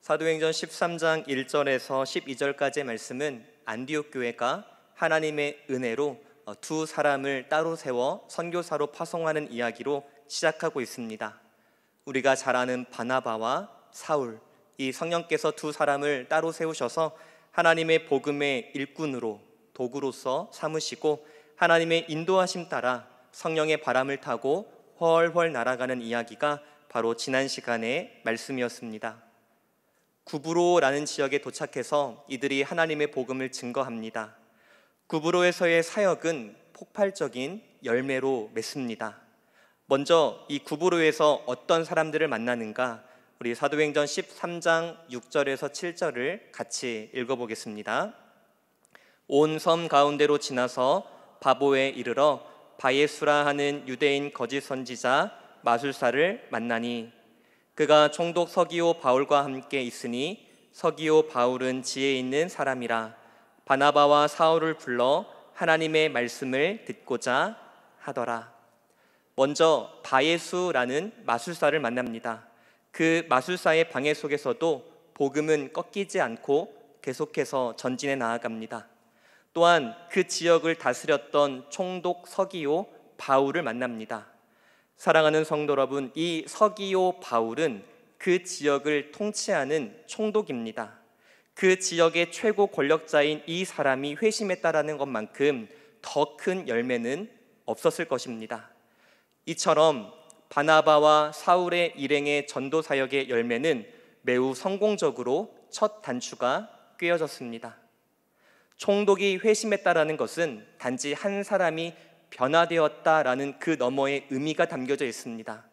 사도행전 13장 1절에서 12절까지의 말씀은 안디옥 교회가 하나님의 은혜로 두 사람을 따로 세워 선교사로 파송하는 이야기로 시작하고 있습니다. 우리가 잘 아는 바나바와 사울, 이 성령께서 두 사람을 따로 세우셔서 하나님의 복음의 일꾼으로 도구로서 삼으시고 하나님의 인도하심 따라 성령의 바람을 타고 훨훨 날아가는 이야기가 바로 지난 시간의 말씀이었습니다. 구브로라는 지역에 도착해서 이들이 하나님의 복음을 증거합니다. 구브로에서의 사역은 폭발적인 열매로 맺습니다. 먼저 이 구브로에서 어떤 사람들을 만나는가, 우리 사도행전 13장 6절에서 7절을 같이 읽어보겠습니다. 온 섬 가운데로 지나서 바보에 이르러 바예수라 하는 유대인 거짓 선지자 마술사를 만나니 그가 총독 서기오 바울과 함께 있으니 서기오 바울은 지혜 있는 사람이라 바나바와 사울을 불러 하나님의 말씀을 듣고자 하더라. 먼저 바예수라는 마술사를 만납니다. 그 마술사의 방해 속에서도 복음은 꺾이지 않고 계속해서 전진해 나아갑니다. 또한 그 지역을 다스렸던 총독 서기오 바울을 만납니다. 사랑하는 성도 여러분, 이 서기오 바울은 그 지역을 통치하는 총독입니다. 그 지역의 최고 권력자인 이 사람이 회심했다라는 것만큼 더 큰 열매는 없었을 것입니다. 이처럼 바나바와 사울의 일행의 전도 사역의 열매는 매우 성공적으로 첫 단추가 꿰어졌습니다. 총독이 회심했다라는 것은 단지 한 사람이 변화되었다라는 그 너머의 의미가 담겨져 있습니다.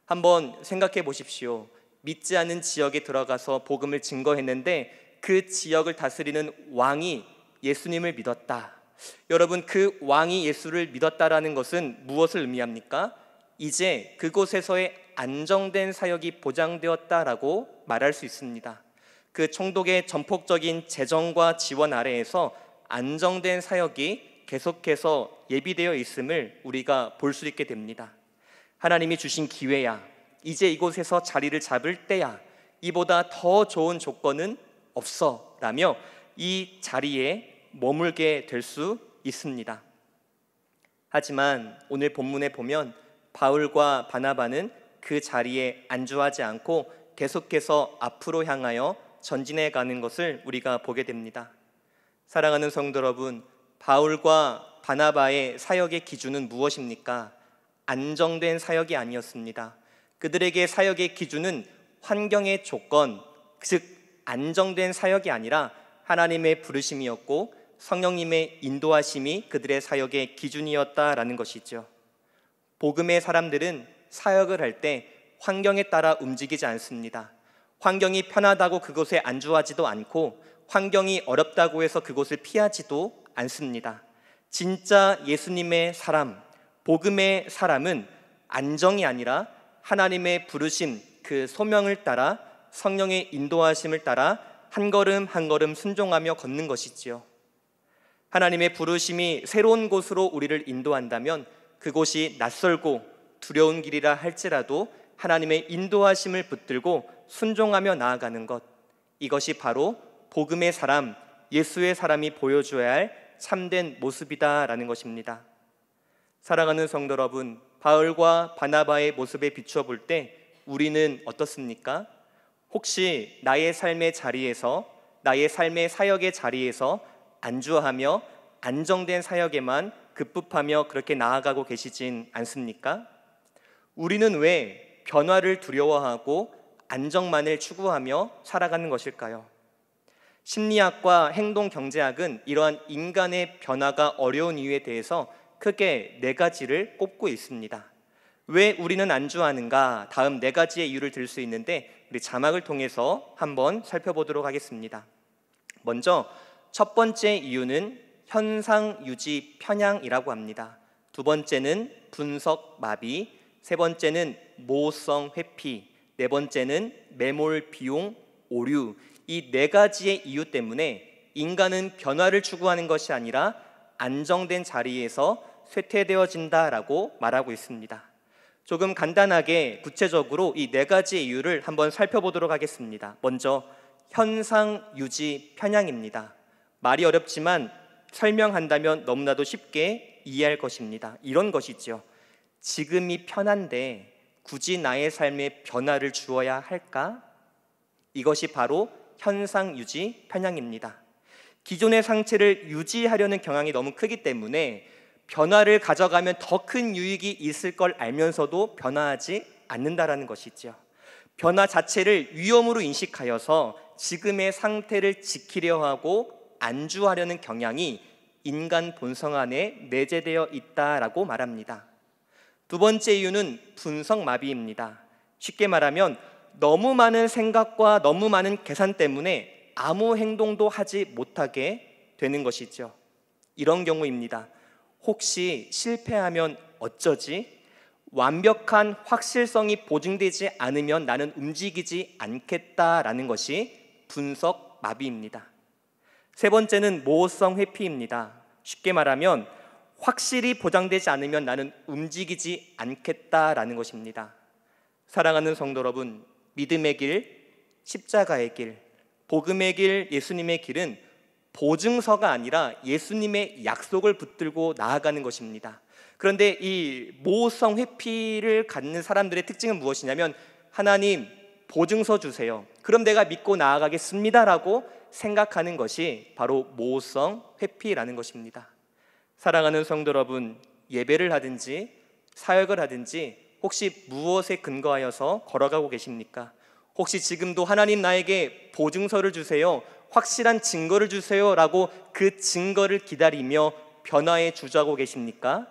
한번 생각해 보십시오. 믿지 않은 지역에 들어가서 복음을 증거했는데 그 지역을 다스리는 왕이 예수님을 믿었다. 여러분, 그 왕이 예수를 믿었다라는 것은 무엇을 의미합니까? 이제 그곳에서의 안정된 사역이 보장되었다라고 말할 수 있습니다. 그 총독의 전폭적인 재정과 지원 아래에서 안정된 사역이 계속해서 예비되어 있음을 우리가 볼 수 있게 됩니다. 하나님이 주신 기회야, 이제 이곳에서 자리를 잡을 때야, 이보다 더 좋은 조건은 없어 라며 이 자리에 머물게 될 수 있습니다. 하지만 오늘 본문에 보면 바울과 바나바는 그 자리에 안주하지 않고 계속해서 앞으로 향하여 전진해 가는 것을 우리가 보게 됩니다. 사랑하는 성도 여러분, 바울과 바나바의 사역의 기준은 무엇입니까? 안정된 사역이 아니었습니다. 그들에게 사역의 기준은 환경의 조건, 즉 안정된 사역이 아니라 하나님의 부르심이었고 성령님의 인도하심이 그들의 사역의 기준이었다라는 것이죠. 복음의 사람들은 사역을 할 때 환경에 따라 움직이지 않습니다. 환경이 편하다고 그곳에 안주하지도 않고 환경이 어렵다고 해서 그곳을 피하지도 않습니다. 진짜 예수님의 사람, 복음의 사람은 안정이 아니라 하나님의 부르심, 그 소명을 따라 성령의 인도하심을 따라 한 걸음 한 걸음 순종하며 걷는 것이지요. 하나님의 부르심이 새로운 곳으로 우리를 인도한다면 그곳이 낯설고 두려운 길이라 할지라도 하나님의 인도하심을 붙들고 순종하며 나아가는 것, 이것이 바로 복음의 사람, 예수의 사람이 보여줘야 할 참된 모습이다라는 것입니다. 사랑하는 성도 여러분, 바울과 바나바의 모습에 비추어 볼 때 우리는 어떻습니까? 혹시 나의 삶의 자리에서, 나의 삶의 사역의 자리에서 안주하며 안정된 사역에만 급급하며 그렇게 나아가고 계시진 않습니까? 우리는 왜 변화를 두려워하고 안정만을 추구하며 살아가는 것일까요? 심리학과 행동경제학은 이러한 인간의 변화가 어려운 이유에 대해서 크게 4가지를 꼽고 있습니다. 왜 우리는 안주하는가? 다음 4가지의 이유를 들 수 있는데 우리 자막을 통해서 한번 살펴보도록 하겠습니다. 먼저 첫 번째 이유는 현상 유지 편향이라고 합니다. 두 번째는 분석 마비, 세 번째는 모성 회피, 네 번째는 매몰 비용 오류. 이 4가지의 이유 때문에 인간은 변화를 추구하는 것이 아니라 안정된 자리에서 쇠퇴되어진다라고 말하고 있습니다. 조금 간단하게 구체적으로 이 네 가지 이유를 한번 살펴보도록 하겠습니다. 먼저 현상 유지 편향입니다. 말이 어렵지만 설명한다면 너무나도 쉽게 이해할 것입니다. 이런 것이죠. 지금이 편한데 굳이 나의 삶에 변화를 주어야 할까? 이것이 바로 현상 유지 편향입니다. 기존의 상태를 유지하려는 경향이 너무 크기 때문에 변화를 가져가면 더 큰 유익이 있을 걸 알면서도 변화하지 않는다라는 것이죠. 변화 자체를 위험으로 인식하여서 지금의 상태를 지키려 하고 안주하려는 경향이 인간 본성 안에 내재되어 있다라고 말합니다. 두 번째 이유는 분석 마비입니다. 쉽게 말하면 너무 많은 생각과 너무 많은 계산 때문에 아무 행동도 하지 못하게 되는 것이죠. 이런 경우입니다. 혹시 실패하면 어쩌지? 완벽한 확실성이 보증되지 않으면 나는 움직이지 않겠다라는 것이 분석 마비입니다. 세 번째는 모호성 회피입니다. 쉽게 말하면 확실히 보장되지 않으면 나는 움직이지 않겠다라는 것입니다. 사랑하는 성도 여러분, 믿음의 길, 십자가의 길, 복음의 길, 예수님의 길은 보증서가 아니라 예수님의 약속을 붙들고 나아가는 것입니다. 그런데 이 모호성 회피를 갖는 사람들의 특징은 무엇이냐면 하나님 보증서 주세요. 그럼 내가 믿고 나아가겠습니다라고 생각하는 것이 바로 모호성 회피라는 것입니다. 사랑하는 성도 여러분, 예배를 하든지 사역을 하든지 혹시 무엇에 근거하여서 걸어가고 계십니까? 혹시 지금도 하나님 나에게 보증서를 주세요, 확실한 증거를 주세요 라고 그 증거를 기다리며 변화에 주저하고 계십니까?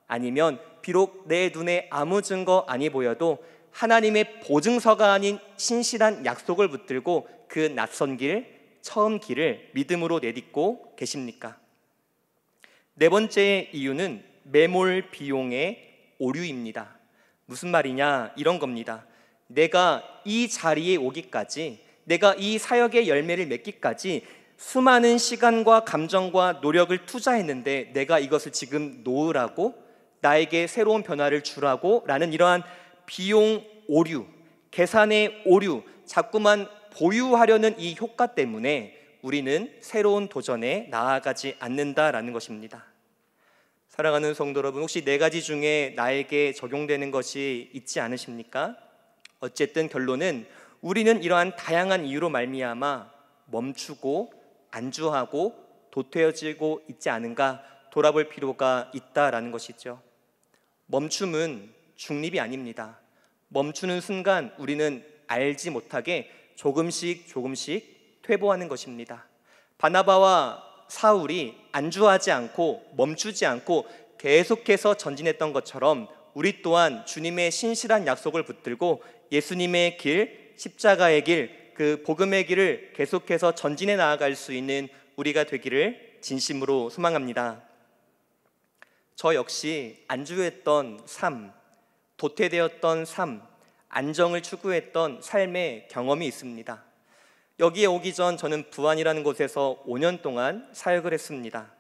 아니면 비록 내 눈에 아무 증거 아니 보여도 하나님의 보증서가 아닌 신실한 약속을 붙들고 그 낯선 길, 처음 길을 믿음으로 내딛고 계십니까? 네 번째 이유는 매몰 비용의 오류입니다. 무슨 말이냐? 이런 겁니다. 내가 이 자리에 오기까지, 내가 이 사역의 열매를 맺기까지 수많은 시간과 감정과 노력을 투자했는데 내가 이것을 지금 놓으라고? 나에게 새로운 변화를 주라고? 라는 이러한 비용 오류, 계산의 오류, 자꾸만 보유하려는 이 효과 때문에 우리는 새로운 도전에 나아가지 않는다라는 것입니다. 사랑하는 성도 여러분, 혹시 네 가지 중에 나에게 적용되는 것이 있지 않으십니까? 어쨌든 결론은 우리는 이러한 다양한 이유로 말미암아 멈추고 안주하고 도태어지고 있지 않은가 돌아볼 필요가 있다라는 것이죠. 멈춤은 중립이 아닙니다. 멈추는 순간 우리는 알지 못하게 조금씩 퇴보하는 것입니다. 바나바와 사울이 안주하지 않고 멈추지 않고 계속해서 전진했던 것처럼 우리 또한 주님의 신실한 약속을 붙들고 예수님의 길, 십자가의 길, 그 복음의 길을 계속해서 전진해 나아갈 수 있는 우리가 되기를 진심으로 소망합니다. 저 역시 안주했던 삶, 도태되었던 삶, 안정을 추구했던 삶의 경험이 있습니다. 여기에 오기 전 저는 부안이라는 곳에서 5년 동안 사역을 했습니다.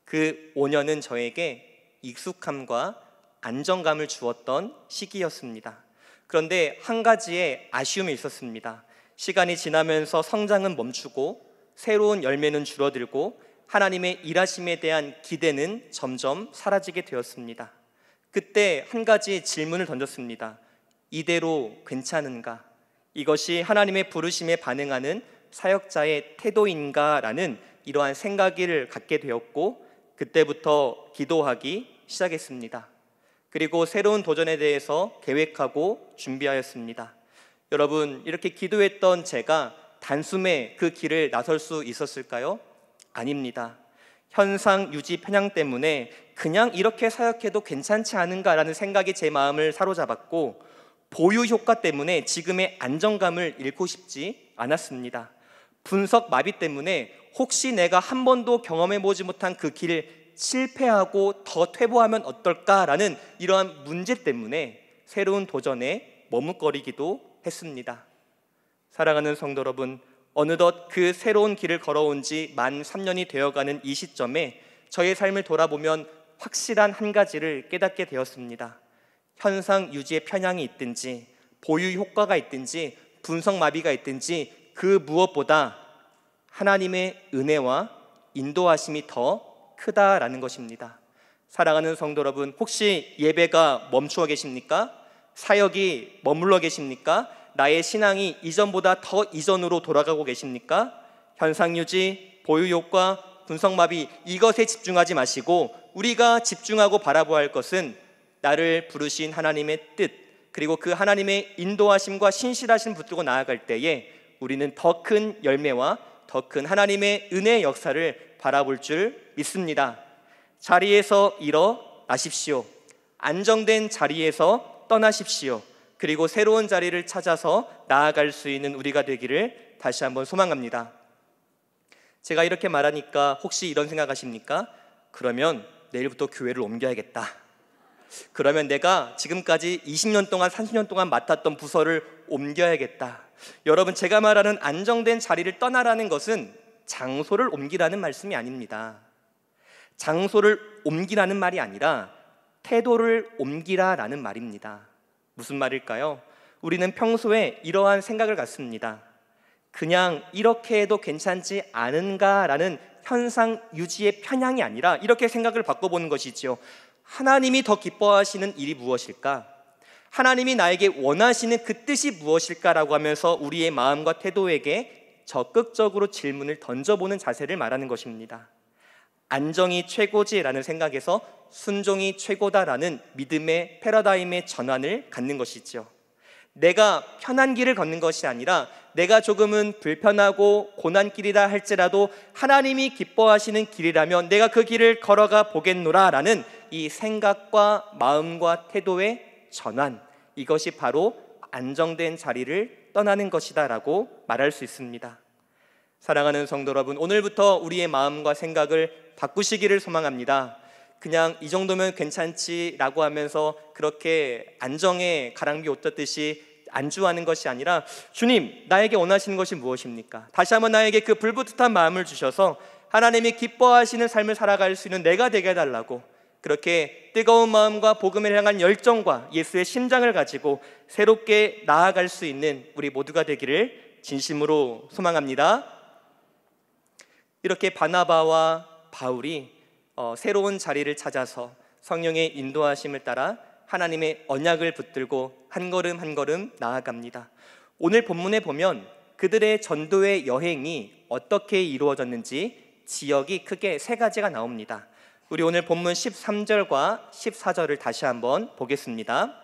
그 5년은 저에게 익숙함과 안정감을 주었던 시기였습니다. 그런데 한 가지의 아쉬움이 있었습니다. 시간이 지나면서 성장은 멈추고 새로운 열매는 줄어들고 하나님의 일하심에 대한 기대는 점점 사라지게 되었습니다. 그때 한 가지 질문을 던졌습니다. 이대로 괜찮은가? 이것이 하나님의 부르심에 반응하는 사역자의 태도인가? 라는 이러한 생각을 갖게 되었고 그때부터 기도하기 시작했습니다. 그리고 새로운 도전에 대해서 계획하고 준비하였습니다. 여러분, 이렇게 기도했던 제가 단숨에 그 길을 나설 수 있었을까요? 아닙니다. 현상 유지 편향 때문에 그냥 이렇게 사역해도 괜찮지 않은가라는 생각이 제 마음을 사로잡았고 보유 효과 때문에 지금의 안정감을 잃고 싶지 않았습니다. 분석 마비 때문에 혹시 내가 한 번도 경험해보지 못한 그 길을 실패하고 더 퇴보하면 어떨까라는 이러한 문제 때문에 새로운 도전에 머뭇거리기도 했습니다. 사랑하는 성도 여러분, 어느덧 그 새로운 길을 걸어온 지 만 3년이 되어가는 이 시점에 저의 삶을 돌아보면 확실한 한 가지를 깨닫게 되었습니다. 현상 유지의 편향이 있든지 보유 효과가 있든지 분석 마비가 있든지 그 무엇보다 하나님의 은혜와 인도하심이 더 크다라는 것입니다. 사랑하는 성도 여러분, 혹시 예배가 멈추어 계십니까? 사역이 머물러 계십니까? 나의 신앙이 이전보다 더 이전으로 돌아가고 계십니까? 현상유지, 보유효과, 분석마비, 이것에 집중하지 마시고 우리가 집중하고 바라보아야 할 것은 나를 부르신 하나님의 뜻, 그리고 그 하나님의 인도하심과 신실하심 붙들고 나아갈 때에 우리는 더 큰 열매와 더 큰 하나님의 은혜의 역사를 바라볼 줄 믿습니다. 자리에서 일어나십시오. 안정된 자리에서 떠나십시오. 그리고 새로운 자리를 찾아서 나아갈 수 있는 우리가 되기를 다시 한번 소망합니다. 제가 이렇게 말하니까 혹시 이런 생각하십니까? 그러면 내일부터 교회를 옮겨야겠다. 그러면 내가 지금까지 20년 동안 30년 동안 맡았던 부서를 옮겨야겠다. 여러분, 제가 말하는 안정된 자리를 떠나라는 것은 장소를 옮기라는 말씀이 아닙니다. 장소를 옮기라는 말이 아니라 태도를 옮기라라는 말입니다. 무슨 말일까요? 우리는 평소에 이러한 생각을 갖습니다. 그냥 이렇게 해도 괜찮지 않은가라는 현상 유지의 편향이 아니라 이렇게 생각을 바꿔보는 것이죠. 하나님이 더 기뻐하시는 일이 무엇일까? 하나님이 나에게 원하시는 그 뜻이 무엇일까라고 하면서 우리의 마음과 태도에게 적극적으로 질문을 던져보는 자세를 말하는 것입니다. 안정이 최고지라는 생각에서 순종이 최고다라는 믿음의 패러다임의 전환을 갖는 것이죠. 내가 편한 길을 걷는 것이 아니라 내가 조금은 불편하고 고난길이다 할지라도 하나님이 기뻐하시는 길이라면 내가 그 길을 걸어가 보겠노라 라는 이 생각과 마음과 태도의 전환, 이것이 바로 안정된 자리를 떠나는 것이다 라고 말할 수 있습니다. 사랑하는 성도 여러분, 오늘부터 우리의 마음과 생각을 바꾸시기를 소망합니다. 그냥 이 정도면 괜찮지 라고 하면서 그렇게 안정에 가랑비 옷 떴듯이 안주하는 것이 아니라 주님, 나에게 원하시는 것이 무엇입니까? 다시 한번 나에게 그 불붙듯한 마음을 주셔서 하나님이 기뻐하시는 삶을 살아갈 수 있는 내가 되게 해달라고, 그렇게 뜨거운 마음과 복음을 향한 열정과 예수의 심장을 가지고 새롭게 나아갈 수 있는 우리 모두가 되기를 진심으로 소망합니다. 이렇게 바나바와 바울이 새로운 자리를 찾아서 성령의 인도하심을 따라 하나님의 언약을 붙들고 한 걸음 한 걸음 나아갑니다. 오늘 본문에 보면 그들의 전도의 여행이 어떻게 이루어졌는지 지역이 크게 세 가지가 나옵니다. 우리 오늘 본문 13절과 14절을 다시 한번 보겠습니다.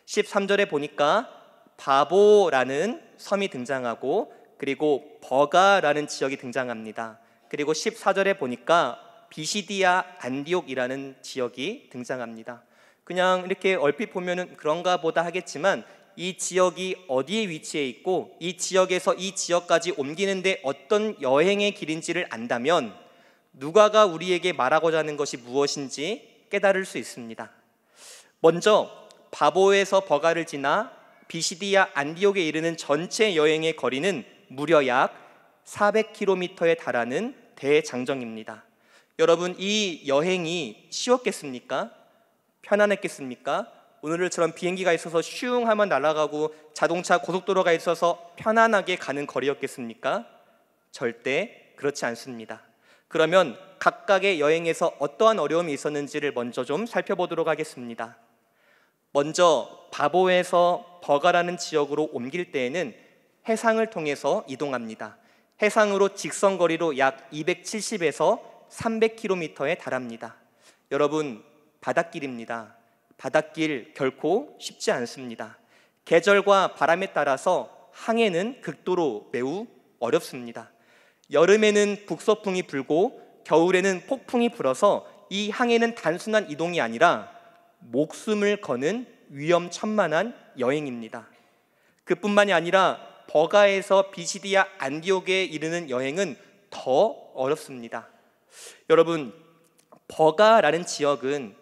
13절에 보니까 바보라는 섬이 등장하고 그리고 버가라는 지역이 등장합니다. 그리고 14절에 보니까 비시디아 안디옥이라는 지역이 등장합니다. 그냥 이렇게 얼핏 보면은 그런가 보다 하겠지만 이 지역이 어디에 위치해 있고 이 지역에서 이 지역까지 옮기는데 어떤 여행의 길인지를 안다면 누가가 우리에게 말하고자 하는 것이 무엇인지 깨달을 수 있습니다. 먼저 바보에서 버가를 지나 비시디아 안디옥에 이르는 전체 여행의 거리는 무려 약 400km에 달하는 대장정입니다. 여러분, 이 여행이 쉬웠겠습니까? 편안했겠습니까? 오늘처럼 비행기가 있어서 슝 하면 날아가고 자동차 고속도로가 있어서 편안하게 가는 거리였겠습니까? 절대 그렇지 않습니다. 그러면 각각의 여행에서 어떠한 어려움이 있었는지를 먼저 좀 살펴보도록 하겠습니다. 먼저 바보에서 버가라는 지역으로 옮길 때에는 해상을 통해서 이동합니다. 해상으로 직선거리로 약 270에서 300km에 달합니다. 여러분, 바닷길입니다. 바닷길 결코 쉽지 않습니다. 계절과 바람에 따라서 항해는 극도로 매우 어렵습니다. 여름에는 북서풍이 불고 겨울에는 폭풍이 불어서 이 항해는 단순한 이동이 아니라 목숨을 거는 위험천만한 여행입니다. 그뿐만이 아니라 버가에서 비시디아 안디옥에 이르는 여행은 더 어렵습니다. 여러분, 버가라는 지역은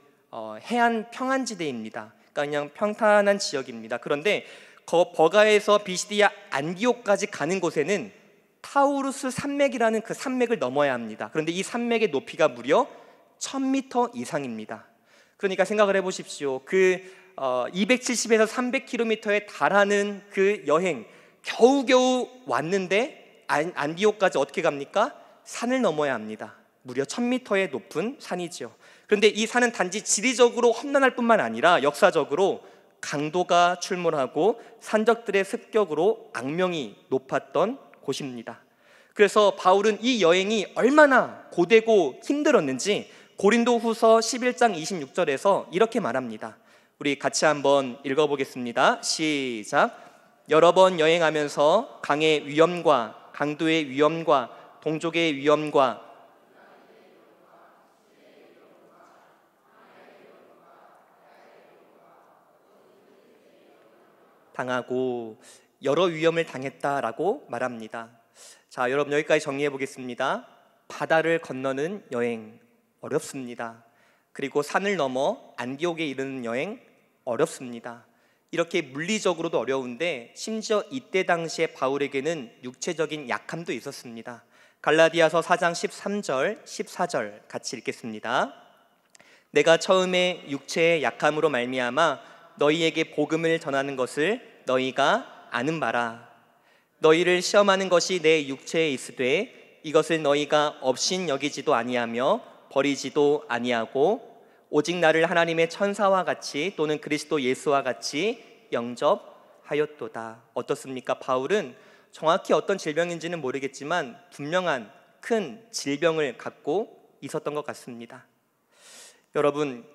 해안 평안지대입니다. 그러니까 그냥 평탄한 지역입니다. 그런데 버가에서 비시디아 안디옥까지 가는 곳에는 타우루스 산맥이라는 그 산맥을 넘어야 합니다. 그런데 이 산맥의 높이가 무려 1000m 이상입니다. 그러니까 생각을 해보십시오. 그 270에서 300km에 달하는 그 여행, 겨우겨우 왔는데 안디옥까지 어떻게 갑니까? 산을 넘어야 합니다. 무려 1000m의 높은 산이죠. 그런데 이 산은 단지 지리적으로 험난할 뿐만 아니라 역사적으로 강도가 출몰하고 산적들의 습격으로 악명이 높았던 곳입니다. 그래서 바울은 이 여행이 얼마나 고되고 힘들었는지 고린도후서 11장 26절에서 이렇게 말합니다. 우리 같이 한번 읽어보겠습니다. 시작. 여러 번 여행하면서 강의 위험과 강도의 위험과 동족의 위험과 당하고 여러 위험을 당했다라고 말합니다. 자, 여러분 여기까지 정리해 보겠습니다. 바다를 건너는 여행 어렵습니다. 그리고 산을 넘어 안디옥에 이르는 여행 어렵습니다. 이렇게 물리적으로도 어려운데 심지어 이때 당시에 바울에게는 육체적인 약함도 있었습니다. 갈라디아서 4장 13절 14절 같이 읽겠습니다. 내가 처음에 육체의 약함으로 말미암아 너희에게 복음을 전하는 것을 너희가 아는 바라. 너희를 시험하는 것이 내 육체에 있으되 이것을 너희가 업신 여기지도 아니하며 버리지도 아니하고 오직 나를 하나님의 천사와 같이 또는 그리스도 예수와 같이 영접하였도다. 어떻습니까? 바울은 정확히 어떤 질병인지는 모르겠지만 분명한 큰 질병을 갖고 있었던 것 같습니다. 여러분,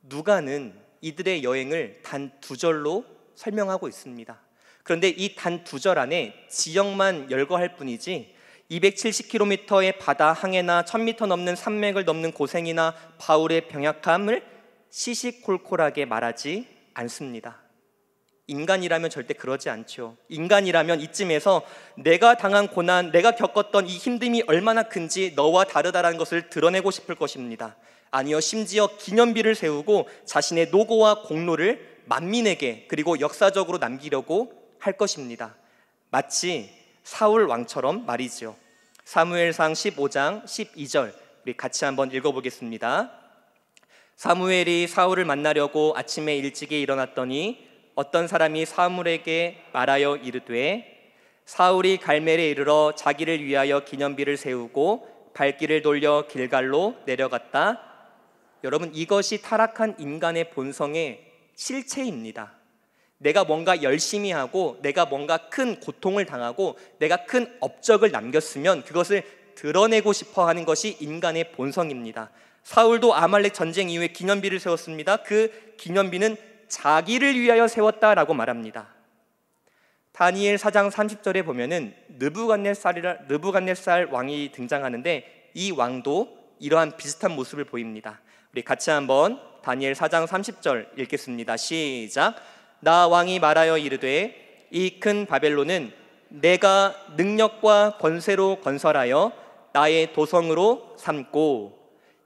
누가는 이들의 여행을 단 2절로 설명하고 있습니다. 그런데 이 단 2절 안에 지역만 열거할 뿐이지 270km의 바다 항해나 1000m 넘는 산맥을 넘는 고생이나 바울의 병약함을 시시콜콜하게 말하지 않습니다. 인간이라면 절대 그러지 않죠. 인간이라면 이쯤에서 내가 당한 고난, 내가 겪었던 이 힘듦이 얼마나 큰지 너와 다르다라는 것을 드러내고 싶을 것입니다. 아니요, 심지어 기념비를 세우고 자신의 노고와 공로를 만민에게 그리고 역사적으로 남기려고 할 것입니다. 마치 사울 왕처럼 말이죠. 사무엘상 15장 12절 우리 같이 한번 읽어보겠습니다. 사무엘이 사울을 만나려고 아침에 일찍이 일어났더니 어떤 사람이 사무엘에게 말하여 이르되 사울이 갈멜에 이르러 자기를 위하여 기념비를 세우고 발길을 돌려 길갈로 내려갔다. 여러분, 이것이 타락한 인간의 본성의 실체입니다. 내가 뭔가 열심히 하고 내가 뭔가 큰 고통을 당하고 내가 큰 업적을 남겼으면 그것을 드러내고 싶어 하는 것이 인간의 본성입니다. 사울도 아말렉 전쟁 이후에 기념비를 세웠습니다. 그 기념비는 자기를 위하여 세웠다라고 말합니다. 다니엘 4장 30절에 보면은 느부갓네살 왕이 등장하는데 이 왕도 이러한 비슷한 모습을 보입니다. 우리 같이 한번 다니엘 4장 30절 읽겠습니다. 시작. 나 왕이 말하여 이르되 이 큰 바벨론은 내가 능력과 권세로 건설하여 나의 도성으로 삼고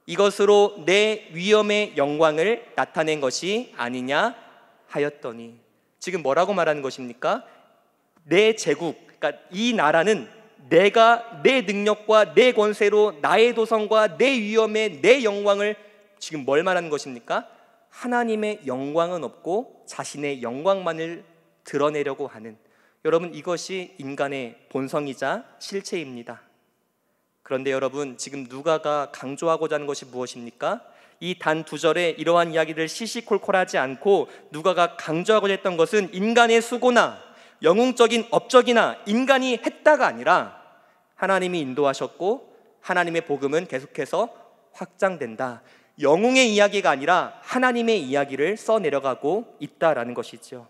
이것으로 내 위엄의 영광을 나타낸 것이 아니냐 하였더니, 지금 뭐라고 말하는 것입니까? 내 제국, 그러니까 이 나라는 내가 내 능력과 내 권세로 나의 도성과 내 위엄의 내 영광을, 지금 뭘 말하는 것입니까? 하나님의 영광은 없고 자신의 영광만을 드러내려고 하는, 여러분, 이것이 인간의 본성이자 실체입니다. 그런데 여러분, 지금 누가가 강조하고자 하는 것이 무엇입니까? 이 단 2절에 이러한 이야기를 시시콜콜하지 않고 누가가 강조하고자 했던 것은 인간의 수고나 영웅적인 업적이나 인간이 했다가 아니라 하나님이 인도하셨고 하나님의 복음은 계속해서 확장된다. 영웅의 이야기가 아니라 하나님의 이야기를 써내려가고 있다라는 것이죠.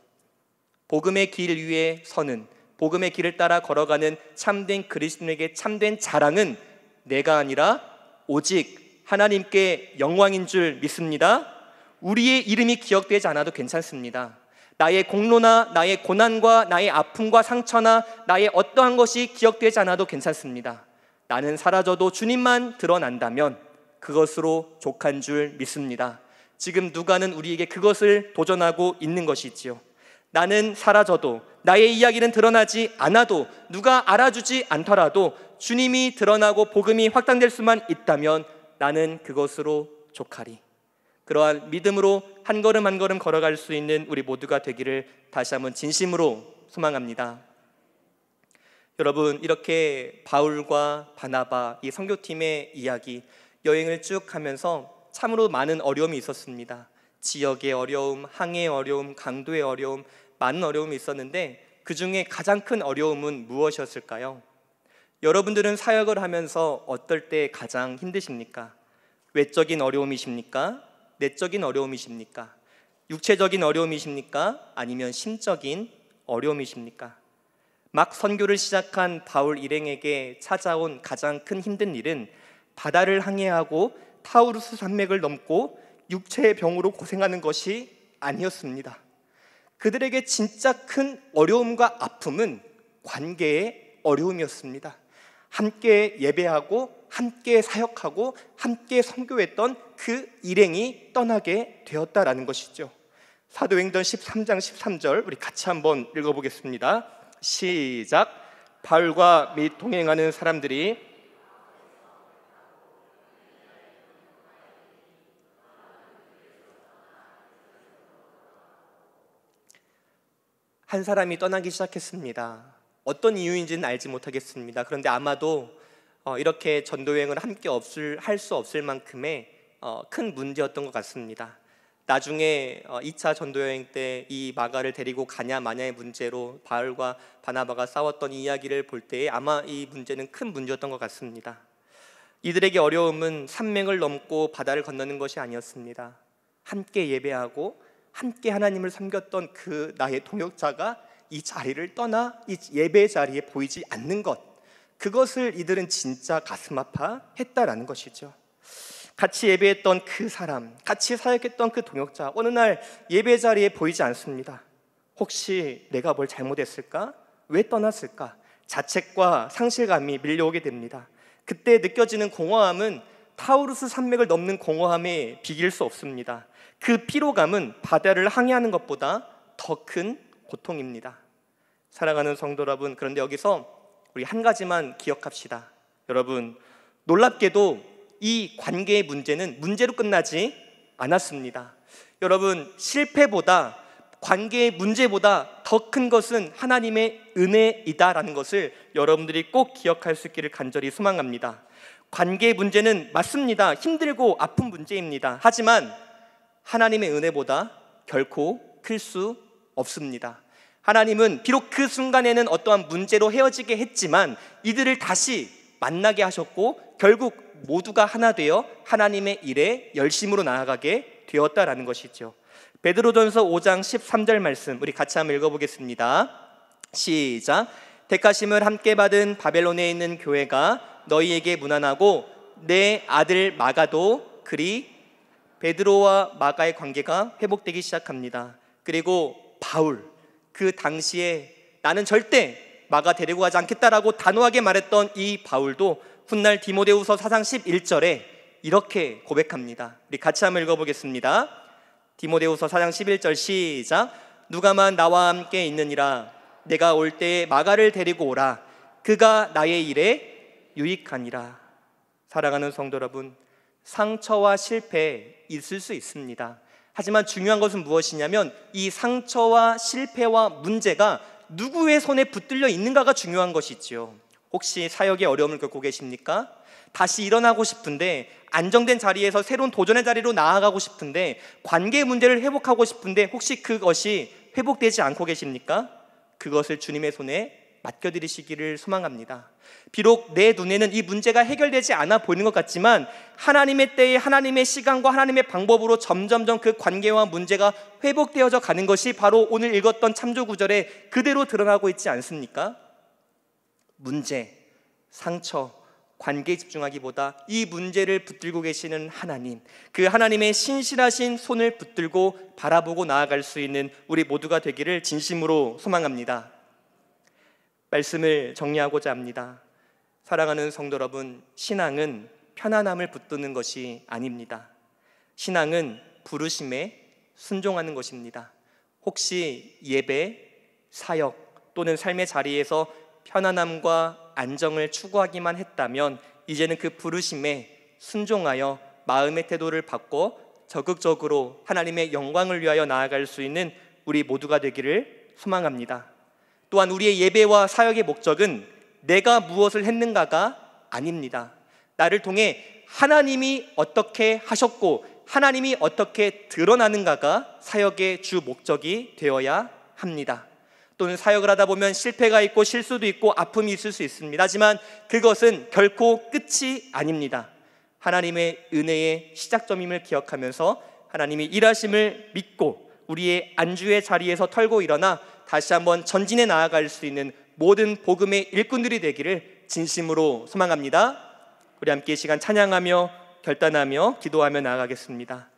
복음의 길 위에 서는, 복음의 길을 따라 걸어가는 참된 그리스도인에게 참된 자랑은 내가 아니라 오직 하나님께 영광인 줄 믿습니다. 우리의 이름이 기억되지 않아도 괜찮습니다. 나의 공로나 나의 고난과 나의 아픔과 상처나 나의 어떠한 것이 기억되지 않아도 괜찮습니다. 나는 사라져도 주님만 드러난다면 그것으로 족한 줄 믿습니다. 지금 누가는 우리에게 그것을 도전하고 있는 것이지요. 나는 사라져도, 나의 이야기는 드러나지 않아도, 누가 알아주지 않더라도 주님이 드러나고 복음이 확장될 수만 있다면 나는 그것으로 족하리. 그러한 믿음으로 한 걸음 한 걸음 걸어갈 수 있는 우리 모두가 되기를 다시 한번 진심으로 소망합니다. 여러분, 이렇게 바울과 바나바 이 선교팀의 이야기, 여행을 쭉 하면서 참으로 많은 어려움이 있었습니다. 지역의 어려움, 항해의 어려움, 강도의 어려움, 많은 어려움이 있었는데 그 중에 가장 큰 어려움은 무엇이었을까요? 여러분들은 사역을 하면서 어떨 때 가장 힘드십니까? 외적인 어려움이십니까? 내적인 어려움이십니까? 육체적인 어려움이십니까? 아니면 심적인 어려움이십니까? 막 선교를 시작한 바울 일행에게 찾아온 가장 큰 힘든 일은 바다를 항해하고 타우루스 산맥을 넘고 육체의 병으로 고생하는 것이 아니었습니다. 그들에게 진짜 큰 어려움과 아픔은 관계의 어려움이었습니다. 함께 예배하고 함께 사역하고 함께 선교했던 그 일행이 떠나게 되었다라는 것이죠. 사도행전 13장 13절 우리 같이 한번 읽어보겠습니다. 시작. 바울과 및 동행하는 사람들이 한 사람이 떠나기 시작했습니다. 어떤 이유인지는 알지 못하겠습니다. 그런데 아마도 이렇게 전도여행을 함께 할 수 없을 만큼의 큰 문제였던 것 같습니다. 나중에 2차 전도여행 때 이 마가를 데리고 가냐 마냐의 문제로 바울과 바나바가 싸웠던 이야기를 볼 때에 아마 이 문제는 큰 문제였던 것 같습니다. 이들에게 어려움은 산맥을 넘고 바다를 건너는 것이 아니었습니다. 함께 예배하고 함께 하나님을 섬겼던 그 나의 동역자가 이 자리를 떠나 이 예배 자리에 보이지 않는 것, 그것을 이들은 진짜 가슴 아파했다라는 것이죠. 같이 예배했던 그 사람, 같이 사역했던 그 동역자 어느 날 예배 자리에 보이지 않습니다. 혹시 내가 뭘 잘못했을까? 왜 떠났을까? 자책과 상실감이 밀려오게 됩니다. 그때 느껴지는 공허함은 타우루스 산맥을 넘는 공허함에 비길 수 없습니다. 그 피로감은 바다를 항해하는 것보다 더 큰 고통입니다. 사랑하는 성도 여러분, 그런데 여기서 우리 한 가지만 기억합시다. 여러분, 놀랍게도 이 관계의 문제는 문제로 끝나지 않았습니다. 여러분, 실패보다 관계의 문제보다 더 큰 것은 하나님의 은혜이다라는 것을 여러분들이 꼭 기억할 수 있기를 간절히 소망합니다. 관계의 문제는 맞습니다. 힘들고 아픈 문제입니다. 하지만 하나님의 은혜보다 결코 클 수 없습니다. 하나님은 비록 그 순간에는 어떠한 문제로 헤어지게 했지만 이들을 다시 만나게 하셨고 결국 모두가 하나 되어 하나님의 일에 열심으로 나아가게 되었다라는 것이죠. 베드로전서 5장 13절 말씀 우리 같이 한번 읽어보겠습니다. 시작. 택하심을 함께 받은 바벨론에 있는 교회가 너희에게 문안하고 내 아들 마가도 그리. 베드로와 마가의 관계가 회복되기 시작합니다. 그리고 바울, 그 당시에 나는 절대 마가 데리고 가지 않겠다라고 단호하게 말했던 이 바울도 훗날 디모데후서 4장 11절에 이렇게 고백합니다. 우리 같이 한번 읽어보겠습니다. 디모데후서 4장 11절 시작. 누가만 나와 함께 있느니라. 내가 올 때에 마가를 데리고 오라. 그가 나의 일에 유익하니라. 사랑하는 성도 여러분, 상처와 실패 있을 수 있습니다. 하지만 중요한 것은 무엇이냐면 이 상처와 실패와 문제가 누구의 손에 붙들려 있는가가 중요한 것이지요. 혹시 사역에 어려움을 겪고 계십니까? 다시 일어나고 싶은데, 안정된 자리에서 새로운 도전의 자리로 나아가고 싶은데, 관계 문제를 회복하고 싶은데 혹시 그것이 회복되지 않고 계십니까? 그것을 주님의 손에 맡겨드리시기를 소망합니다. 비록 내 눈에는 이 문제가 해결되지 않아 보이는 것 같지만 하나님의 때에 하나님의 시간과 하나님의 방법으로 점점점 그 관계와 문제가 회복되어져 가는 것이 바로 오늘 읽었던 참조 구절에 그대로 드러나고 있지 않습니까? 문제, 상처, 관계에 집중하기보다 이 문제를 붙들고 계시는 하나님, 그 하나님의 신실하신 손을 붙들고 바라보고 나아갈 수 있는 우리 모두가 되기를 진심으로 소망합니다. 말씀을 정리하고자 합니다. 사랑하는 성도 여러분, 신앙은 편안함을 붙드는 것이 아닙니다. 신앙은 부르심에 순종하는 것입니다. 혹시 예배, 사역 또는 삶의 자리에서 편안함과 안정을 추구하기만 했다면 이제는 그 부르심에 순종하여 마음의 태도를 바꿔 적극적으로 하나님의 영광을 위하여 나아갈 수 있는 우리 모두가 되기를 소망합니다. 또한 우리의 예배와 사역의 목적은 내가 무엇을 했는가가 아닙니다. 나를 통해 하나님이 어떻게 하셨고 하나님이 어떻게 드러나는가가 사역의 주 목적이 되어야 합니다. 또는 사역을 하다 보면 실패가 있고 실수도 있고 아픔이 있을 수 있습니다. 하지만 그것은 결코 끝이 아닙니다. 하나님의 은혜의 시작점임을 기억하면서 하나님이 일하심을 믿고 우리의 안주의 자리에서 털고 일어나 다시 한번 전진해 나아갈 수 있는 모든 복음의 일꾼들이 되기를 진심으로 소망합니다. 우리 함께 이 시간 찬양하며 결단하며 기도하며 나아가겠습니다.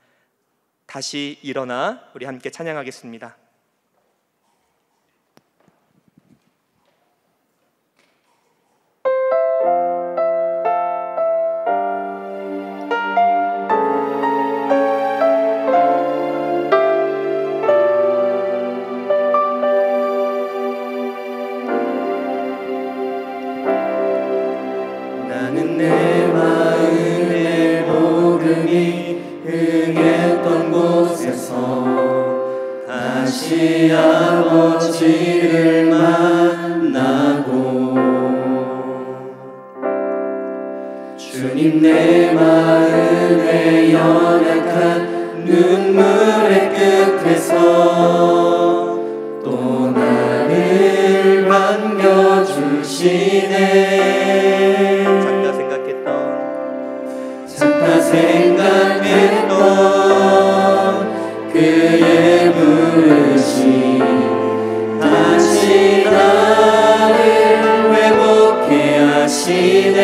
다시 일어나 우리 함께 찬양하겠습니다. 나는 내 마음의 복음이 흥했던 곳에서 다시 아버지를 만나고 주님 내 마음의 연약한 눈물의 끝에서 또 나를 반겨주시네. 작다 생각했던 그의 부르심 다시 나를 회복해 하시네.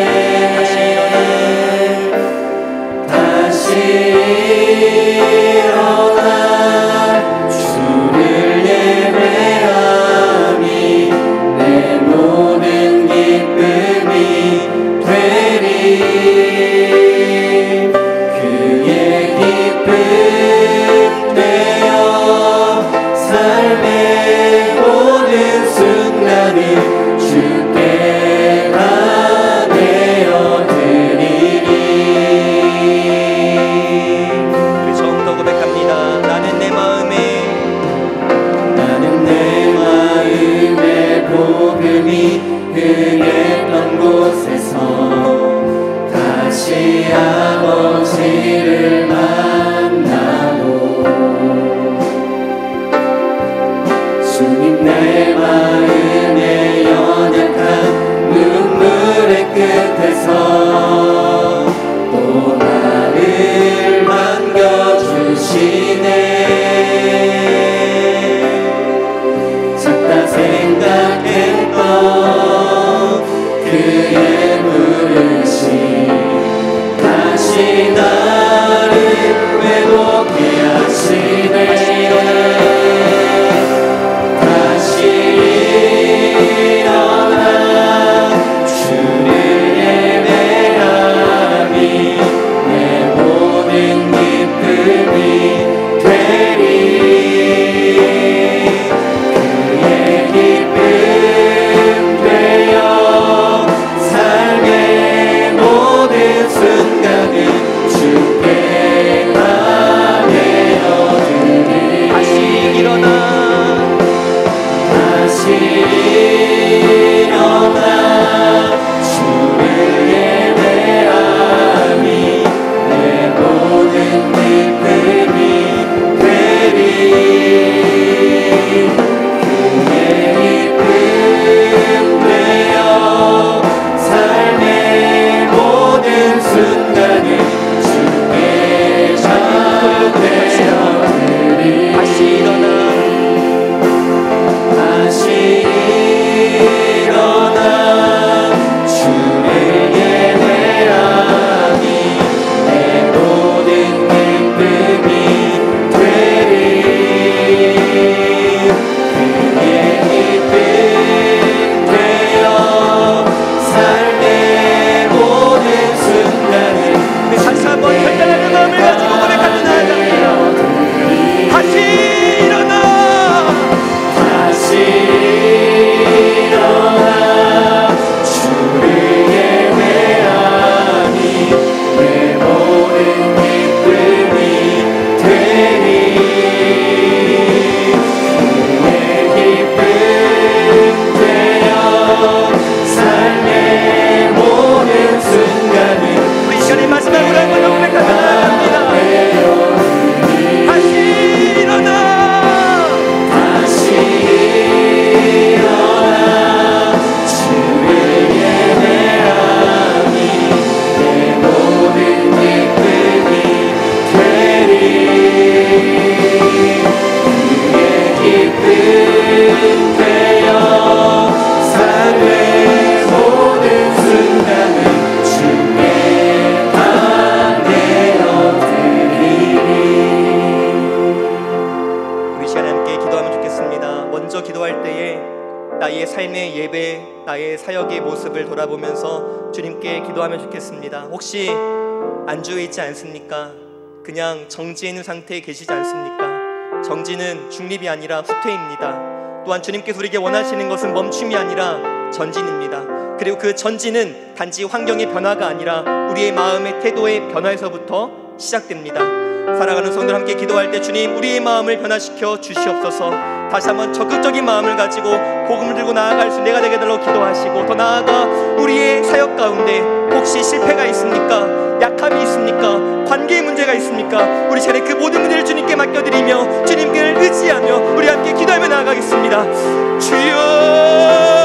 다시 일어나 주를 예배함이 내 모든 기쁨이 되리. 그의 기쁨 되어 삶의 모든 순간을 주께 다 내어드리리. 우리 처음부터 고백합니다. 나는 내 마음의 복음이 흥했던 곳에서 다시 아버지를 만나고 주님 내 마음의 연약한 눈물의 끝에서 또 나를 반겨주시네. 작다 생각했던 그의 부르심 다시 나를 회복해 하시네. 다시 일어나 주를 예배함이 내 모든 기쁨이 되리. 그의 기쁨 되어 삶의 모든 순간을 주께 나의 사역의 모습을 돌아보면서 주님께 기도하면 좋겠습니다. 혹시 안주해 있지 않습니까? 그냥 정지해 있는 상태에 계시지 않습니까? 정지는 중립이 아니라 후퇴입니다. 또한 주님께서 우리에게 원하시는 것은 멈춤이 아니라 전진입니다. 그리고 그 전진은 단지 환경의 변화가 아니라 우리의 마음의 태도의 변화에서부터 시작됩니다. 살아가는 성도들 함께 기도할 때 주님, 우리의 마음을 변화시켜 주시옵소서. 다시 한번 적극적인 마음을 가지고 복음을 들고 나아갈 수 내가 되게 달라고 기도하시고, 더 나아가 우리의 사역 가운데 혹시 실패가 있습니까? 약함이 있습니까? 관계의 문제가 있습니까? 우리 차례 그 모든 문제를 주님께 맡겨드리며 주님께 의지하며 우리 함께 기도하며 나아가겠습니다. 주여,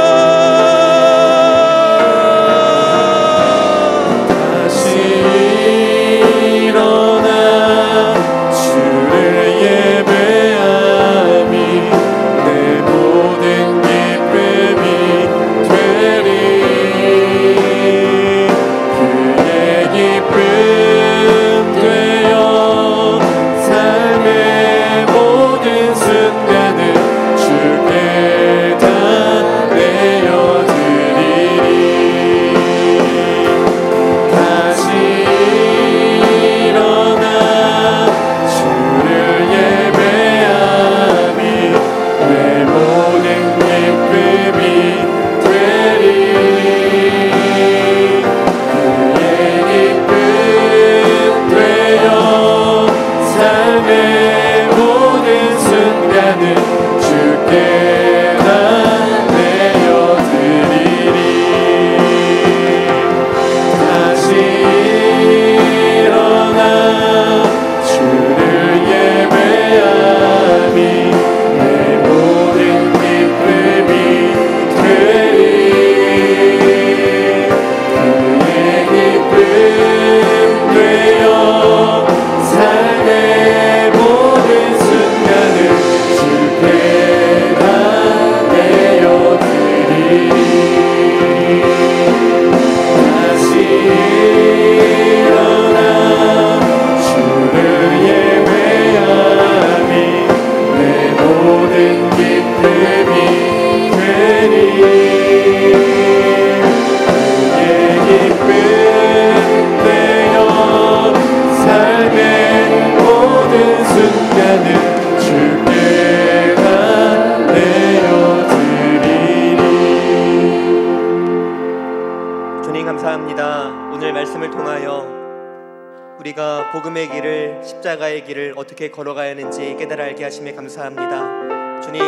우리가 복음의 길을, 십자가의 길을 어떻게 걸어가야 하는지 깨달아 알게 하심에 감사합니다. 주님,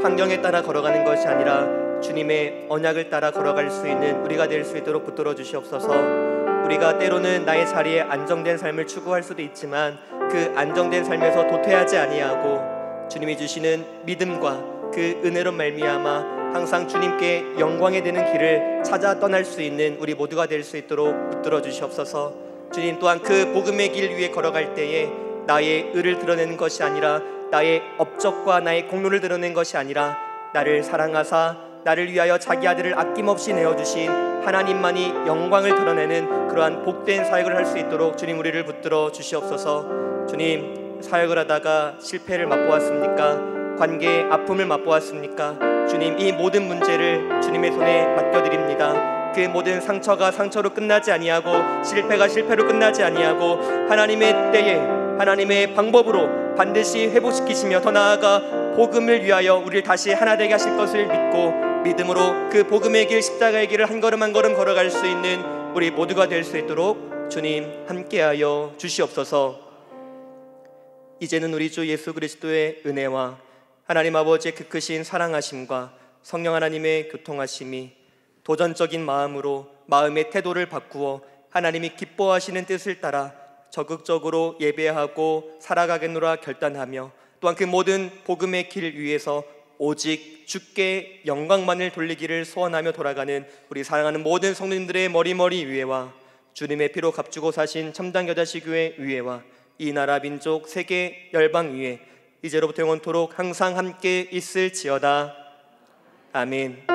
환경에 따라 걸어가는 것이 아니라 주님의 언약을 따라 걸어갈 수 있는 우리가 될 수 있도록 붙들어 주시옵소서. 우리가 때로는 나의 자리에 안정된 삶을 추구할 수도 있지만 그 안정된 삶에서 도태하지 아니하고 주님이 주시는 믿음과 그 은혜로 말미암아 항상 주님께 영광에 되는 길을 찾아 떠날 수 있는 우리 모두가 될 수 있도록 붙들어 주시옵소서. 주님, 또한 그 복음의 길 위에 걸어갈 때에 나의 의를 드러내는 것이 아니라 나의 업적과 나의 공로를 드러내는 것이 아니라 나를 사랑하사 나를 위하여 자기 아들을 아낌없이 내어주신 하나님만이 영광을 드러내는 그러한 복된 사역을 할 수 있도록 주님 우리를 붙들어 주시옵소서. 주님, 사역을 하다가 실패를 맛보았습니까? 관계의 아픔을 맛보았습니까? 주님, 이 모든 문제를 주님의 손에 맡겨드립니다. 그 모든 상처가 상처로 끝나지 아니하고 실패가 실패로 끝나지 아니하고 하나님의 때에 하나님의 방법으로 반드시 회복시키시며 더 나아가 복음을 위하여 우리를 다시 하나 되게 하실 것을 믿고 믿음으로 그 복음의 길, 십자가의 길을 한 걸음 한 걸음 걸어갈 수 있는 우리 모두가 될 수 있도록 주님 함께하여 주시옵소서. 이제는 우리 주 예수 그리스도의 은혜와 하나님 아버지의 그 크신 사랑하심과 성령 하나님의 교통하심이 도전적인 마음으로 마음의 태도를 바꾸어 하나님이 기뻐하시는 뜻을 따라 적극적으로 예배하고 살아가겠노라 결단하며 또한 그 모든 복음의 길 위에서 오직 주께 영광만을 돌리기를 소원하며 돌아가는 우리 사랑하는 모든 성도님들의 머리머리 위에와 주님의 피로 값주고 사신 첨단 겨자씨교회 위에와 이 나라 민족 세계 열방 위에 이제로부터 영원토록 항상 함께 있을지어다. 아멘.